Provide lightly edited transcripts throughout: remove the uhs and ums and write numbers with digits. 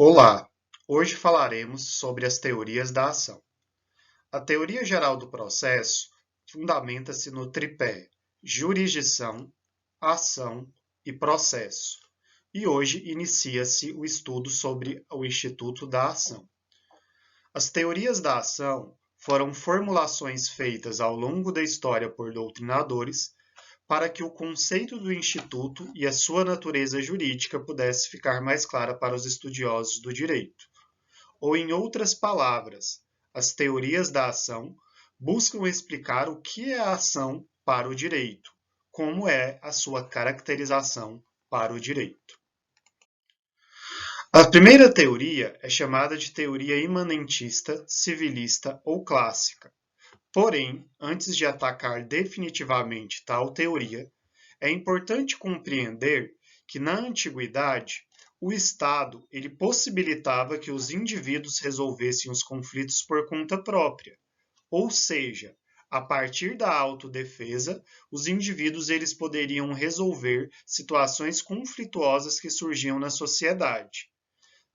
Olá! Hoje falaremos sobre as teorias da ação. A teoria geral do processo fundamenta-se no tripé jurisdição, ação e processo. E hoje inicia-se o estudo sobre o Instituto da Ação. As teorias da ação foram formulações feitas ao longo da história por doutrinadores para que o conceito do Instituto e a sua natureza jurídica pudesse ficar mais clara para os estudiosos do direito. Ou, em outras palavras, as teorias da ação buscam explicar o que é a ação para o direito, como é a sua caracterização para o direito. A primeira teoria é chamada de teoria imanentista, civilista ou clássica. Porém, antes de atacar definitivamente tal teoria, é importante compreender que na antiguidade o Estado ele possibilitava que os indivíduos resolvessem os conflitos por conta própria, ou seja, a partir da autodefesa, os indivíduos eles poderiam resolver situações conflituosas que surgiam na sociedade.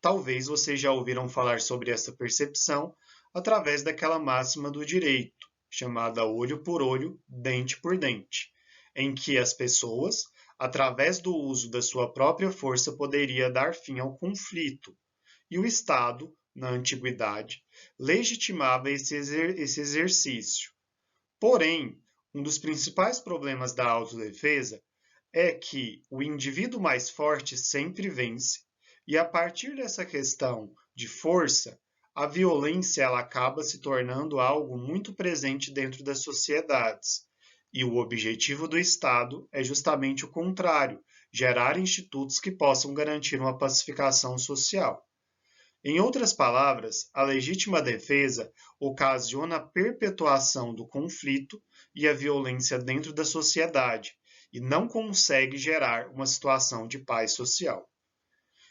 Talvez vocês já ouviram falar sobre essa percepção através daquela máxima do direito, chamada olho por olho, dente por dente, em que as pessoas, através do uso da sua própria força, poderia dar fim ao conflito. E o Estado, na antiguidade, legitimava esse exercício. Porém, um dos principais problemas da autodefesa é que o indivíduo mais forte sempre vence, e a partir dessa questão de força, a violência ela acaba se tornando algo muito presente dentro das sociedades. E o objetivo do Estado é justamente o contrário, gerar institutos que possam garantir uma pacificação social. Em outras palavras, a legítima defesa ocasiona a perpetuação do conflito e a violência dentro da sociedade e não consegue gerar uma situação de paz social.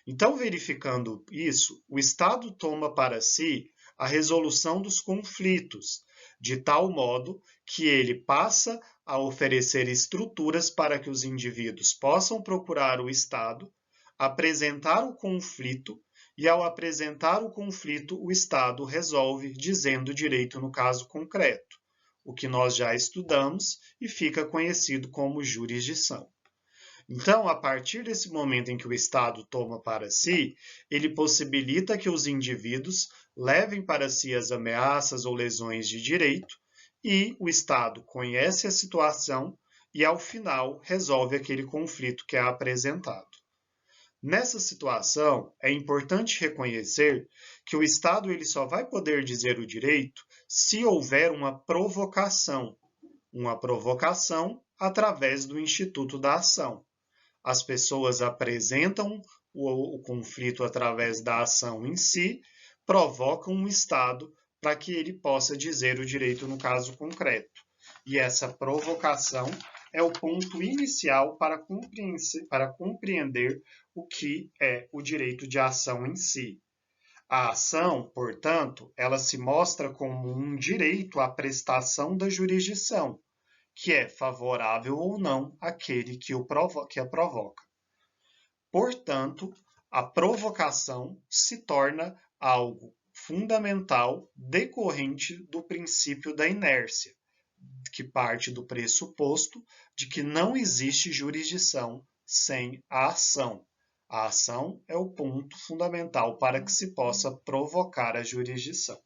Então, verificando isso, o Estado toma para si a resolução dos conflitos, de tal modo que ele passa a oferecer estruturas para que os indivíduos possam procurar o Estado, apresentar o conflito, e ao apresentar o conflito, o Estado resolve dizendo direito no caso concreto, o que nós já estudamos e fica conhecido como jurisdição. Então, a partir desse momento em que o Estado toma para si, ele possibilita que os indivíduos levem para si as ameaças ou lesões de direito e o Estado conhece a situação e, ao final, resolve aquele conflito que é apresentado. Nessa situação, é importante reconhecer que o Estado ele só vai poder dizer o direito se houver uma provocação através do Instituto da Ação. As pessoas apresentam o conflito através da ação em si, provocam o Estado para que ele possa dizer o direito no caso concreto. E essa provocação é o ponto inicial para compreender o que é o direito de ação em si. A ação, portanto, ela se mostra como um direito à prestação da jurisdição, que é favorável ou não àquele que a provoca. Portanto, a provocação se torna algo fundamental decorrente do princípio da inércia, que parte do pressuposto de que não existe jurisdição sem a ação. A ação é o ponto fundamental para que se possa provocar a jurisdição.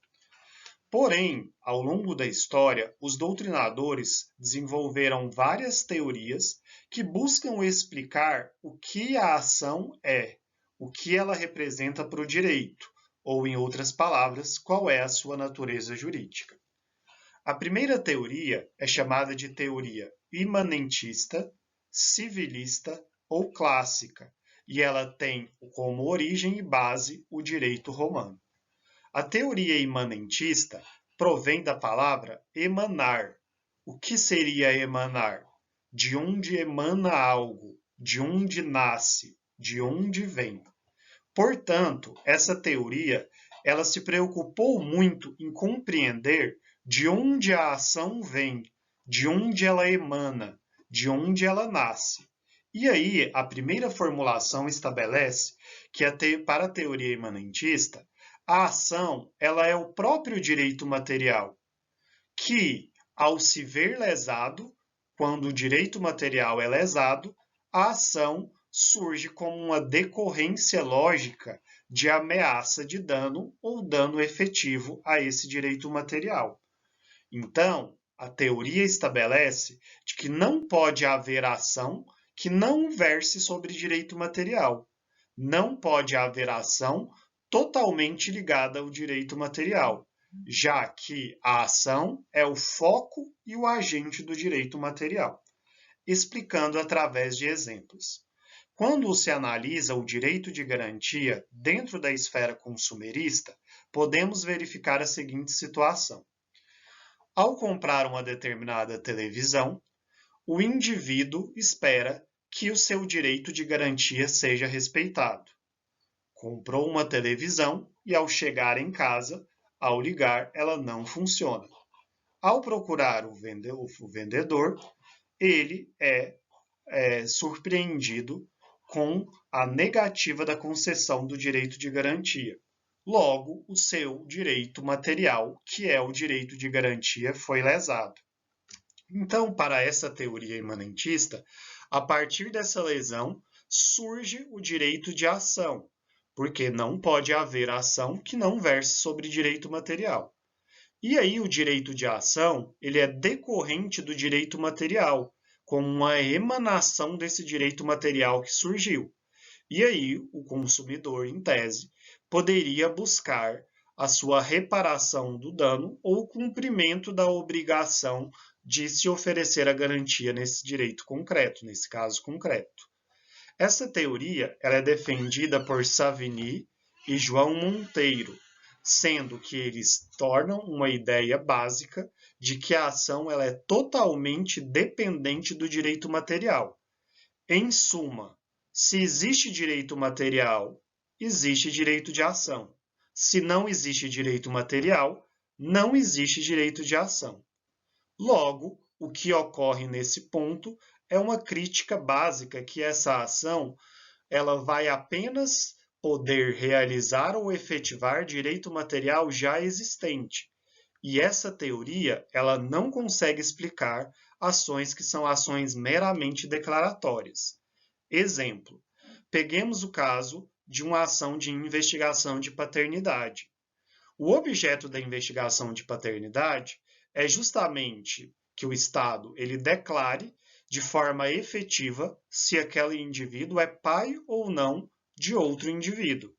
Porém, ao longo da história, os doutrinadores desenvolveram várias teorias que buscam explicar o que a ação é, o que ela representa para o direito, ou, em outras palavras, qual é a sua natureza jurídica. A primeira teoria é chamada de teoria imanentista, civilista ou clássica, e ela tem como origem e base o direito romano. A teoria imanentista provém da palavra emanar. O que seria emanar? De onde emana algo, de onde nasce, de onde vem. Portanto, essa teoria ela se preocupou muito em compreender de onde a ação vem, de onde ela emana, de onde ela nasce. E aí, a primeira formulação estabelece que para a teoria imanentista, a ação ela é o próprio direito material, que, ao se ver lesado, quando o direito material é lesado, a ação surge como uma decorrência lógica de ameaça de dano ou dano efetivo a esse direito material. Então, a teoria estabelece de que não pode haver ação que não verse sobre direito material. Não pode haver ação totalmente ligada ao direito material, já que a ação é o foco e o agente do direito material, explicando através de exemplos. Quando se analisa o direito de garantia dentro da esfera consumerista, podemos verificar a seguinte situação. Ao comprar uma determinada televisão, o indivíduo espera que o seu direito de garantia seja respeitado. Comprou uma televisão e, ao chegar em casa, ao ligar, ela não funciona. Ao procurar o vendedor, ele é surpreendido com a negativa da concessão do direito de garantia. Logo, o seu direito material, que é o direito de garantia, foi lesado. Então, para essa teoria imanentista, a partir dessa lesão surge o direito de ação, porque não pode haver ação que não verse sobre direito material. E aí o direito de ação, ele é decorrente do direito material, como uma emanação desse direito material que surgiu. E aí o consumidor, em tese, poderia buscar a sua reparação do dano ou o cumprimento da obrigação de se oferecer a garantia nesse direito concreto, nesse caso concreto. Essa teoria ela é defendida por Savigny e João Monteiro, sendo que eles tornam uma ideia básica de que a ação ela é totalmente dependente do direito material. Em suma, se existe direito material, existe direito de ação. Se não existe direito material, não existe direito de ação. Logo, o que ocorre nesse ponto é uma crítica básica que essa ação ela vai apenas poder realizar ou efetivar direito material já existente. E essa teoria ela não consegue explicar ações que são ações meramente declaratórias. Exemplo, peguemos o caso de uma ação de investigação de paternidade. O objeto da investigação de paternidade é justamente que o Estado ele declare de forma efetiva se aquele indivíduo é pai ou não de outro indivíduo.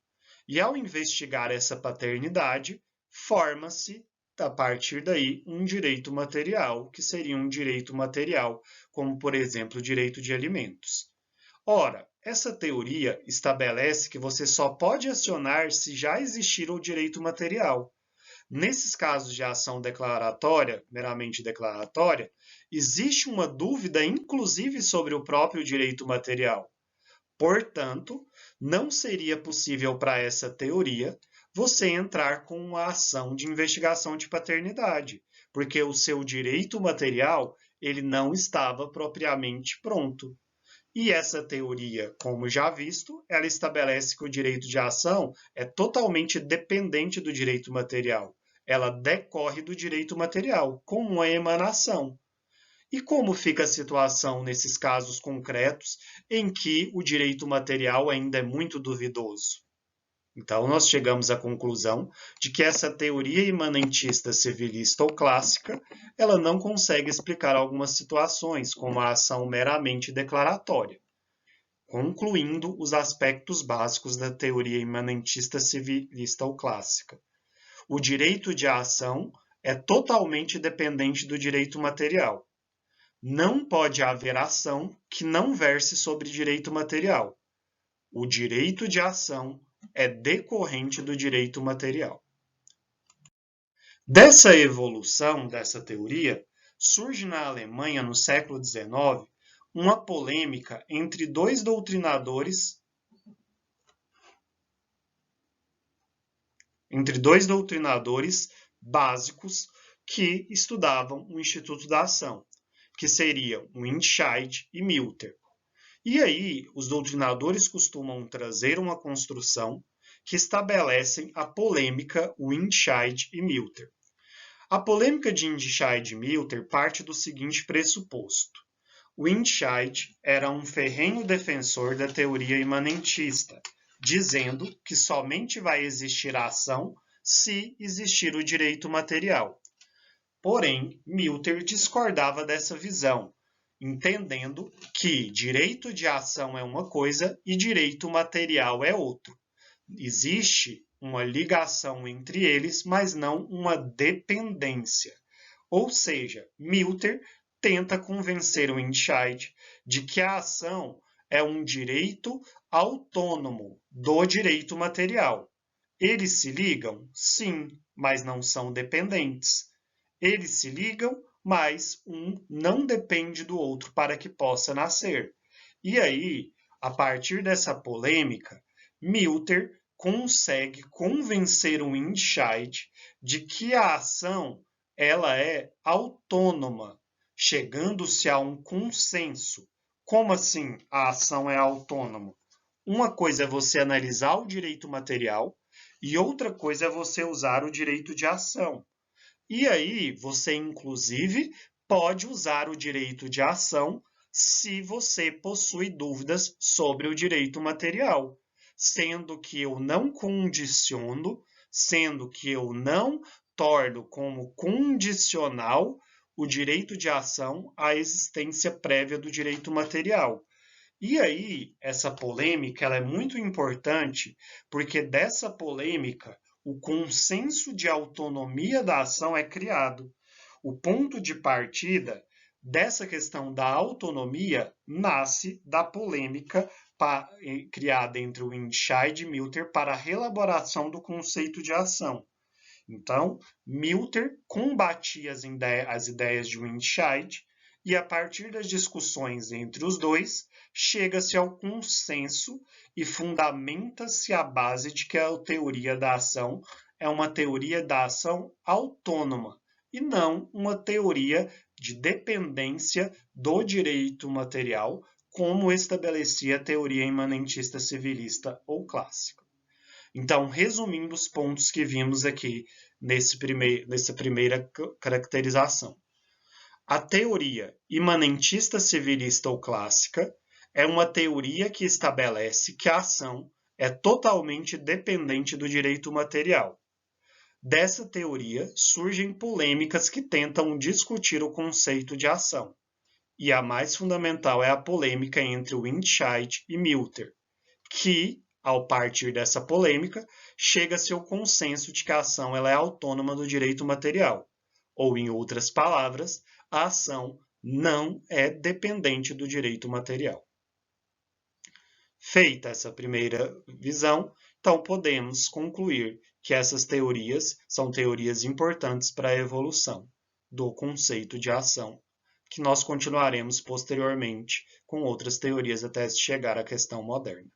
E ao investigar essa paternidade, forma-se, a partir daí, um direito material, que seria um direito material, como, por exemplo, o direito de alimentos. Ora, essa teoria estabelece que você só pode acionar se já existir o direito material. Nesses casos de ação declaratória, meramente declaratória, existe uma dúvida, inclusive, sobre o próprio direito material. Portanto, não seria possível para essa teoria você entrar com uma ação de investigação de paternidade, porque o seu direito material ele não estava propriamente pronto. E essa teoria, como já visto, ela estabelece que o direito de ação é totalmente dependente do direito material. Ela decorre do direito material, como uma emanação. E como fica a situação nesses casos concretos em que o direito material ainda é muito duvidoso? Então, nós chegamos à conclusão de que essa teoria imanentista civilista ou clássica, ela não consegue explicar algumas situações, como a ação meramente declaratória, concluindo os aspectos básicos da teoria imanentista civilista ou clássica. O direito de ação é totalmente dependente do direito material. Não pode haver ação que não verse sobre direito material. O direito de ação é decorrente do direito material. Dessa evolução dessa teoria, surge na Alemanha, no século XIX, uma polêmica entre dois doutrinadores básicos que estudavam o Instituto da Ação, que seriam o Entscheid e Milter. E aí, os doutrinadores costumam trazer uma construção que estabelecem a polêmica Windscheid e Milter. A polêmica de Windscheid e Milter parte do seguinte pressuposto. Windscheid era um ferrenho defensor da teoria imanentista, dizendo que somente vai existir a ação se existir o direito material. Porém, Milter discordava dessa visão, entendendo que direito de ação é uma coisa e direito material é outro. Existe uma ligação entre eles, mas não uma dependência. Ou seja, Milter tenta convencer o Windscheid de que a ação é um direito autônomo do direito material. Eles se ligam? Sim, mas não são dependentes. Eles se ligam, mas um não depende do outro para que possa nascer. E aí, a partir dessa polêmica, Milter consegue convencer o Windscheid de que a ação ela é autônoma, chegando-se a um consenso. Como assim a ação é autônoma? Uma coisa é você analisar o direito material e outra coisa é você usar o direito de ação. E aí, você, inclusive, pode usar o direito de ação se você possui dúvidas sobre o direito material, sendo que eu não condiciono, sendo que eu não torno como condicional o direito de ação à existência prévia do direito material. E aí, essa polêmica ela é muito importante, porque dessa polêmica, o consenso de autonomia da ação é criado. O ponto de partida dessa questão da autonomia nasce da polêmica criada entre Windscheid e Milter para a reelaboração do conceito de ação. Então, Milter combatia as ideias de Windscheid e, a partir das discussões entre os dois, chega-se ao consenso e fundamenta-se a base de que a teoria da ação é uma teoria da ação autônoma e não uma teoria de dependência do direito material, como estabelecia a teoria imanentista civilista ou clássica. Então, resumindo os pontos que vimos aqui nessa primeira caracterização. A teoria imanentista civilista ou clássica é uma teoria que estabelece que a ação é totalmente dependente do direito material. Dessa teoria surgem polêmicas que tentam discutir o conceito de ação. E a mais fundamental é a polêmica entre Windscheid e Milter, que, ao partir dessa polêmica, chega-se ao consenso de que a ação ela é autônoma do direito material. Ou, em outras palavras, a ação não é dependente do direito material. Feita essa primeira visão, então podemos concluir que essas teorias são teorias importantes para a evolução do conceito de ação, que nós continuaremos posteriormente com outras teorias até chegar à questão moderna.